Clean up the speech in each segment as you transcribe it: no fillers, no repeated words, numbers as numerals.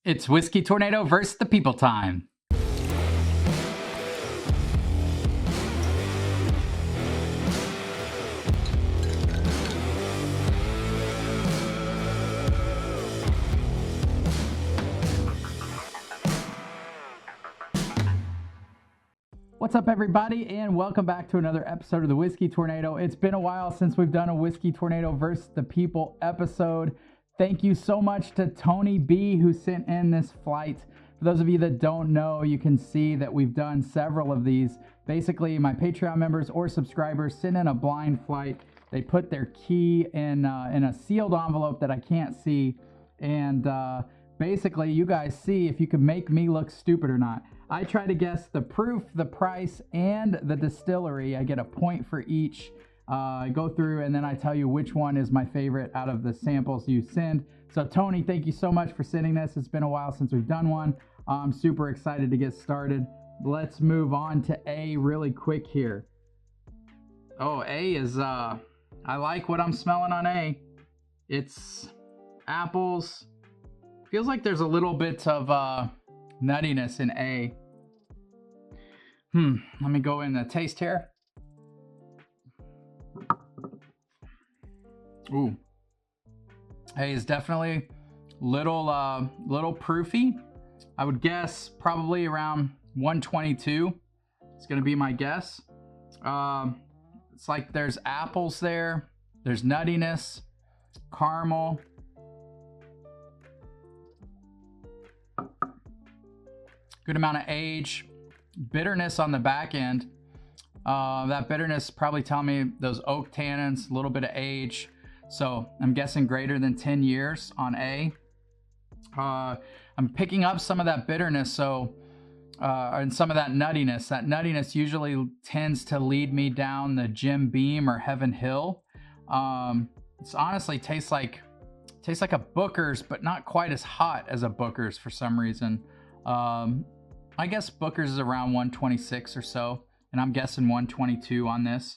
It's Whiskey Tornado versus the people time. What's up, everybody, and welcome back to another episode of the Whiskey Tornado. It's been a while since we've done a Whiskey Tornado versus the people episode. Thank you so much to Tony B, who sent in this flight. For those of you that don't know, you can see that we've done several of these. Basically, my Patreon members or subscribers send in a blind flight. They put their key in a sealed envelope that I can't see, and basically, you guys see if you can make me look stupid or not. I try to guess the proof, the price, and the distillery. I get a point for each. I go through and then I tell you which one is my favorite out of the samples you send. So Tony, thank you so much for sending this. It's been a while since we've done one. I'm super excited to get started. Let's move on to A really quick here. Oh, A is, I like what I'm smelling on A. It's apples. Feels like there's a little bit of nuttiness in A. Let me go in the taste here. Ooh, A is definitely little proofy. I would guess probably around 122. It's gonna be my guess. It's like there's apples there. There's nuttiness, caramel. Good amount of age, bitterness on the back end. That bitterness probably telling me those oak tannins, a little bit of age. So I'm guessing greater than 10 years on A. I'm picking up some of that bitterness, and some of that nuttiness. That nuttiness usually tends to lead me down the Jim Beam or Heaven Hill. It's honestly tastes like a Booker's, but not quite as hot as a Booker's for some reason. I guess Booker's is around 126 or so, and I'm guessing 122 on this.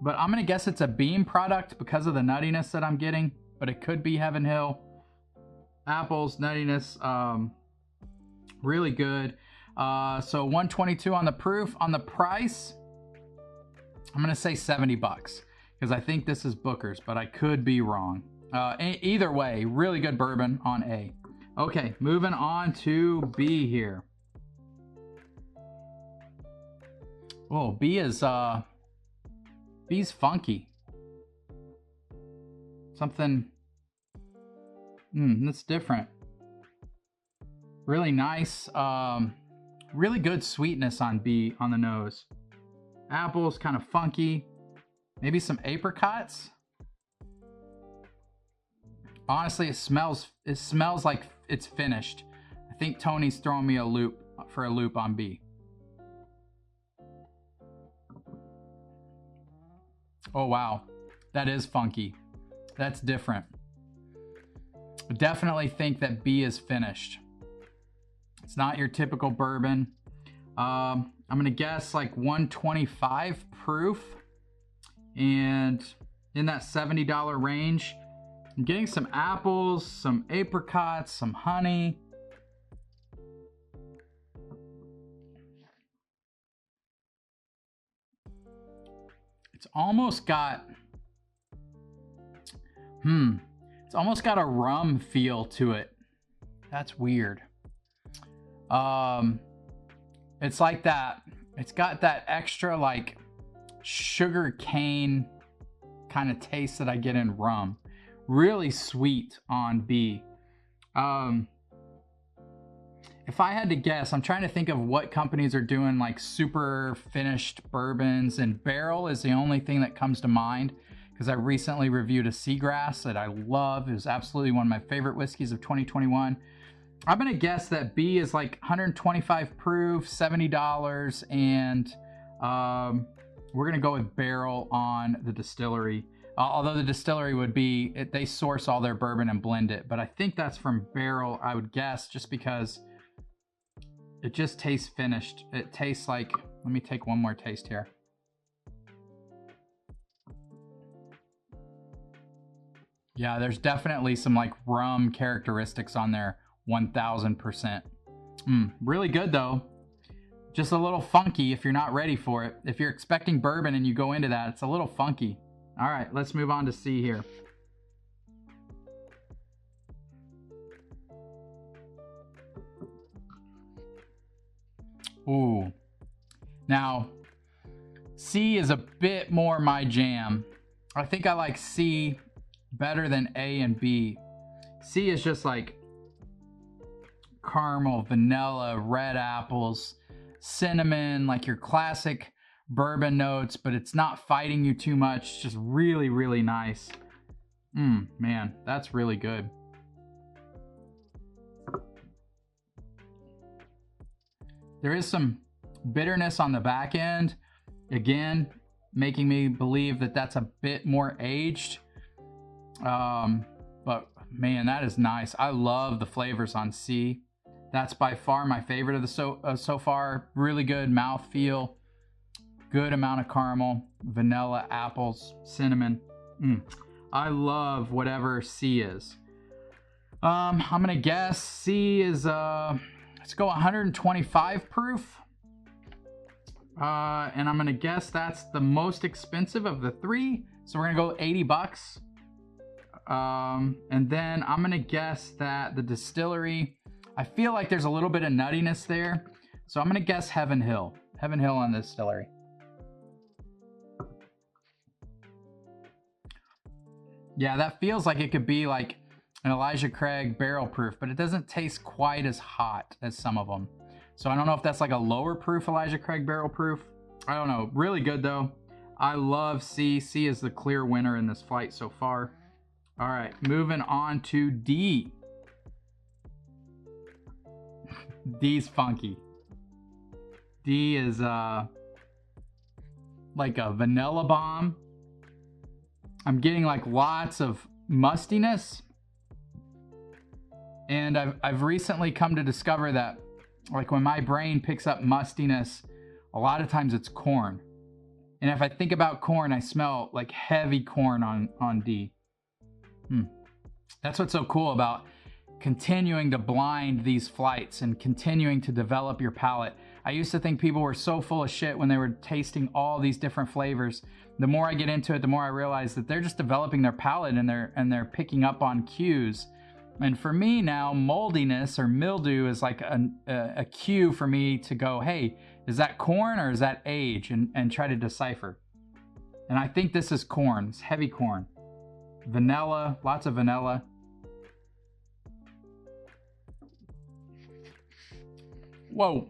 But I'm gonna guess it's a Beam product because of the nuttiness that I'm getting, but it could be Heaven Hill. Apples, nuttiness, really good. So 122 on the proof. On the price, I'm gonna say 70 bucks because I think this is Booker's, but I could be wrong. Either way, really good bourbon on A. Okay, moving on to B here. Oh, B's funky. Something, that's different. Really nice, really good sweetness on B on the nose. Apples, kind of funky. Maybe some apricots. Honestly, it smells like it's finished. I think Tony's throwing me a loop on B. Oh wow, that is funky. That's different. I definitely think that B is finished. It's not your typical bourbon. I'm gonna guess like 125 proof, and in that $70 range. I'm getting some apples, some apricots, some honey. It's almost got, it's almost got a rum feel to it. That's weird. It's like that. It's got that extra like sugar cane kind of taste that I get in rum. Really sweet on B. If I had to guess, I'm trying to think of what companies are doing like super finished bourbons, and barrel is the only thing that comes to mind because I recently reviewed a Seagrass that I love. It was absolutely one of my favorite whiskeys of 2021. I'm gonna guess that B is like 125 proof, $70, and we're gonna go with barrel on the distillery. Although the distillery would be, they source all their bourbon and blend it. But I think that's from barrel, I would guess, just because it just tastes finished. It tastes like, let me take one more taste here. Yeah, there's definitely some like rum characteristics on there, 1000%. Really good though. Just a little funky if you're not ready for it. If you're expecting bourbon and you go into that, it's a little funky. All right, let's move on to C here. Ooh. Now, C is a bit more my jam. I think I like C better than A and B. C is just like caramel, vanilla, red apples, cinnamon, like your classic bourbon notes, but it's not fighting you too much. Just really, really nice. Man, that's really good. There is some bitterness on the back end. Again, making me believe that that's a bit more aged. But man, that is nice. I love the flavors on C. That's by far my favorite of the so far. Really good mouthfeel. Good amount of caramel, vanilla, apples, cinnamon. I love whatever C is. I'm gonna guess C is let's go 125 proof. And I'm gonna guess that's the most expensive of the three. So we're gonna go 80 bucks. And then I'm gonna guess that the distillery, I feel like there's a little bit of nuttiness there. So I'm gonna guess Heaven Hill. Heaven Hill on the distillery. Yeah, that feels like it could be like an Elijah Craig barrel proof, but it doesn't taste quite as hot as some of them. So I don't know if that's like a lower proof Elijah Craig barrel proof. I don't know. Really good though. I love C. C is the clear winner in this flight so far. All right, moving on to D. D's funky. D is like a vanilla bomb. I'm getting like lots of mustiness. And I've recently come to discover that like when my brain picks up mustiness, a lot of times it's corn. And if I think about corn, I smell like heavy corn on D. That's what's so cool about continuing to blind these flights and continuing to develop your palate. I used to think people were so full of shit when they were tasting all these different flavors. The more I get into it, the more I realize that they're just developing their palate and they're picking up on cues. And for me now, moldiness or mildew is like a cue for me to go, hey, is that corn or is that age? And try to decipher. And I think this is corn. It's heavy corn. Vanilla, lots of vanilla. Whoa.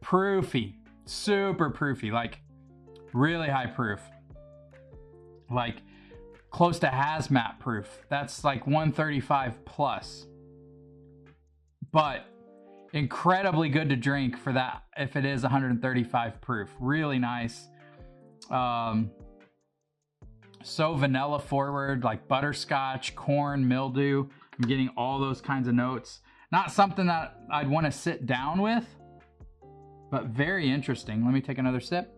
Proofy. Super proofy. Like really high proof. Like close to hazmat proof. That's like 135 plus. But incredibly good to drink for that if it is 135 proof. Really nice. So vanilla forward, like butterscotch, corn, mildew. I'm getting all those kinds of notes. Not something that I'd want to sit down with, but very interesting. Let me take another sip.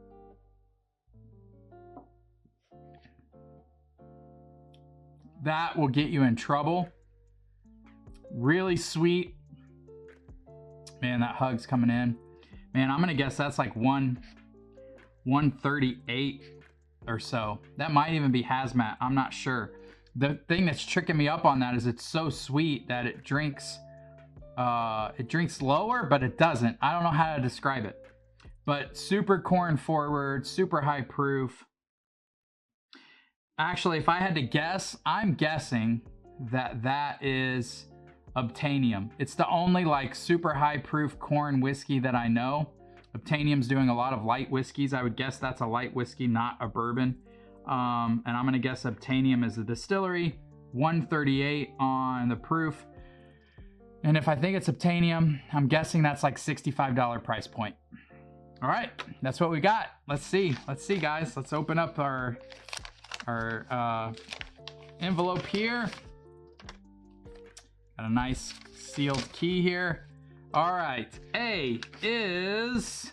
That will get you in trouble. Really sweet. Man, that hug's coming in. Man, I'm gonna guess that's like 138 or so. That might even be hazmat. I'm not sure. The thing that's tricking me up on that is it's so sweet that it drinks lower, but it doesn't. I don't know how to describe it. But super corn forward, super high proof. Actually, if I had to guess, I'm guessing that that is Obtainium. It's the only like super high proof corn whiskey that I know. Obtainium's doing a lot of light whiskeys. I would guess that's a light whiskey, not a bourbon. And I'm gonna guess Obtainium is the distillery. 138 on the proof. And if I think it's Obtainium, I'm guessing that's like $65 price point. All right, that's what we got. Let's see guys. Let's open up our envelope here. Got a nice sealed key here. All right, A is,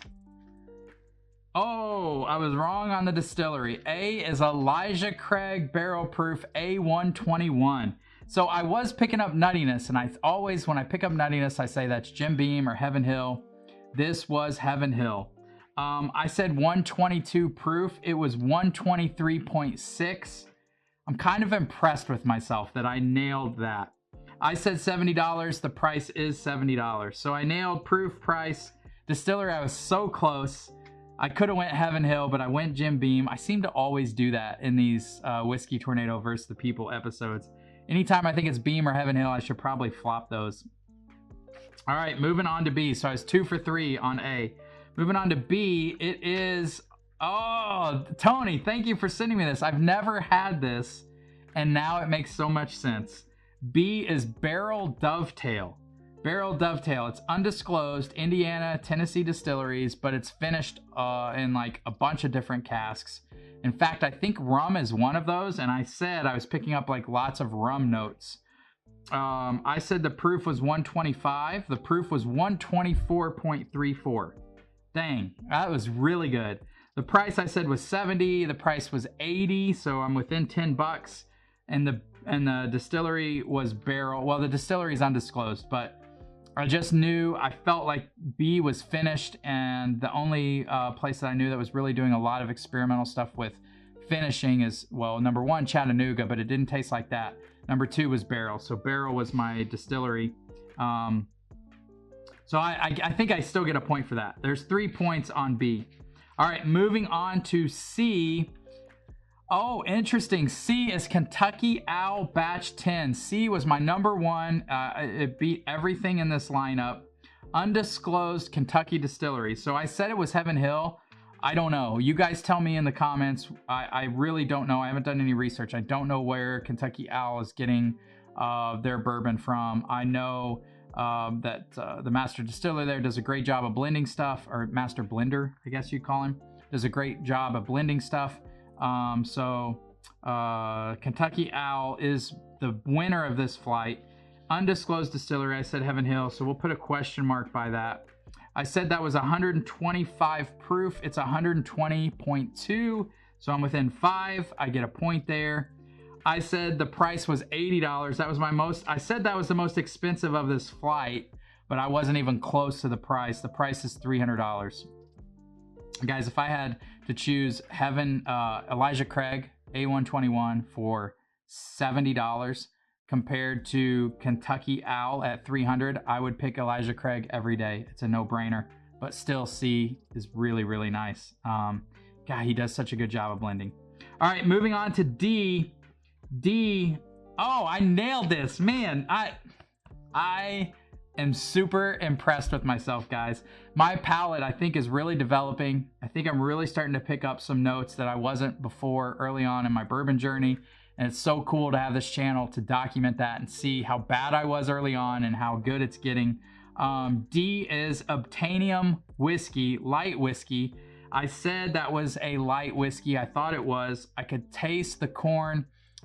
Oh, I was wrong on the distillery. A is Elijah Craig Barrel Proof A121. So I was picking up nuttiness, and I always, when I pick up nuttiness, I say that's Jim Beam or Heaven Hill. This was Heaven Hill. I said 122 proof. It was 123.6. I'm kind of impressed with myself that I nailed that. I said $70. The price is $70. So I nailed proof, price, distillery. I was so close. I could have went Heaven Hill, but I went Jim Beam. I seem to always do that in these Whiskey Tornado versus the People episodes. Anytime I think it's Beam or Heaven Hill, I should probably flop those. All right, moving on to B. So I was 2 for 3 on A. Moving on to B, it is, oh, Tony, thank you for sending me this. I've never had this, and now it makes so much sense. B is Barrel Dovetail. Barrel Dovetail. It's undisclosed, Indiana, Tennessee distilleries, but it's finished in like a bunch of different casks. In fact, I think rum is one of those, and I said I was picking up like lots of rum notes. I said the proof was 125. The proof was 124.34. Dang, that was really good. The price I said was 70. The price was 80, so I'm within 10 bucks. And the distillery was Barrel. Well, the distillery is undisclosed, but I just knew, I felt like B was finished, and the only place that I knew that was really doing a lot of experimental stuff with finishing is, well, number 1, Chattanooga, but it didn't taste like that. Number 2 was Barrel, so Barrel was my distillery. So I think I still get a point for that. There's 3 points on B. All right, moving on to C. Oh, interesting. C is Kentucky Owl Batch 10. C was my number 1. It beat everything in this lineup. Undisclosed Kentucky distillery. So I said it was Heaven Hill. I don't know. You guys tell me in the comments. I really don't know. I haven't done any research. I don't know where Kentucky Owl is getting their bourbon from. I know that the master distiller there does a great job of blending stuff, or master blender, I guess you'd call him. Does a great job of blending stuff. Kentucky Owl is the winner of this flight. Undisclosed distillery, I said Heaven Hill, so we'll put a question mark by that. I said that was 125 proof. It's 120.2, so I'm within 5. I get a point there. I said the price was $80. That was my most, I said that was the most expensive of this flight, but I wasn't even close to the price. The price is $300. Guys, if I had to choose Elijah Craig A121 for $70 compared to Kentucky Owl at $300, I would pick Elijah Craig every day. It's a no-brainer, but still C is really, really nice. God, he does such a good job of blending. All right, moving on to D. D, oh, I nailed this, man. I am super impressed with myself, guys. My palate, I think, is really developing. I think I'm really starting to pick up some notes that I wasn't before early on in my bourbon journey. And it's so cool to have this channel to document that and see how bad I was early on and how good it's getting. D is Obtainium Whiskey, light whiskey. I said that was a light whiskey. I thought it was. I could taste the corn.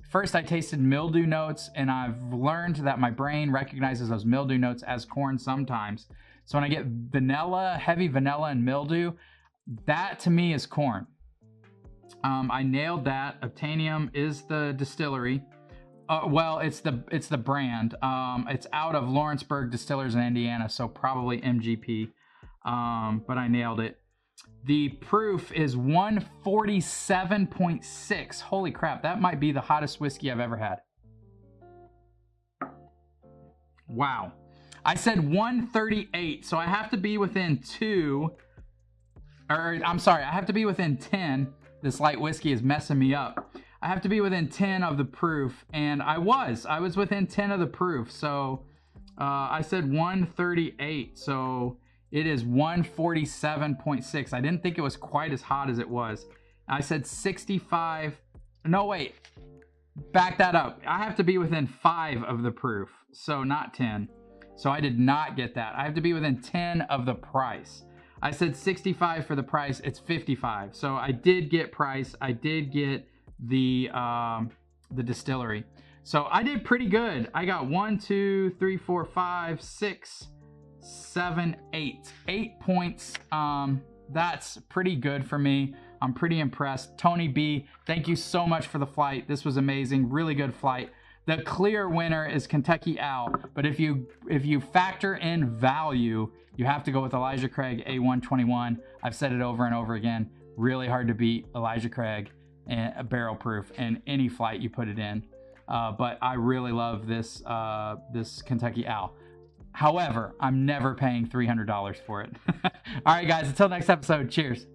First, I tasted mildew notes, and I've learned that my brain recognizes those mildew notes as corn sometimes. So when I get vanilla, heavy vanilla and mildew, that to me is corn. I nailed that. Obtainium is the distillery. Well, it's the brand. It's out of Lawrenceburg Distillers in Indiana, so probably MGP. But I nailed it. The proof is 147.6. Holy crap, that might be the hottest whiskey I've ever had. Wow. I said 138, so I have to be within 2. Or, I'm sorry, I have to be within 10. This light whiskey is messing me up. I have to be within 10 of the proof, and I was within 10 of the proof. So I said 138, so it is 147.6. I didn't think it was quite as hot as it was. I said 65. No, wait. Back that up. I have to be within 5 of the proof, so not 10. So I did not get that. I have to be within 10 of the price. I said 65 for the price. It's 55. So I did get price. I did get the distillery. So I did pretty good. I got 1, 2, 3, 4, 5, 6, 7, 8. 8 points. that's pretty good for me. I'm pretty impressed. Tony B, thank you so much for the flight. This was amazing. Really good flight. The clear winner is Kentucky Owl, but if you factor in value, you have to go with Elijah Craig A121. I've said it over and over again. Really hard to beat Elijah Craig and a barrel proof in any flight you put it in. But I really love this this Kentucky Owl. However, I'm never paying $300 for it. All right, guys, until next episode, cheers.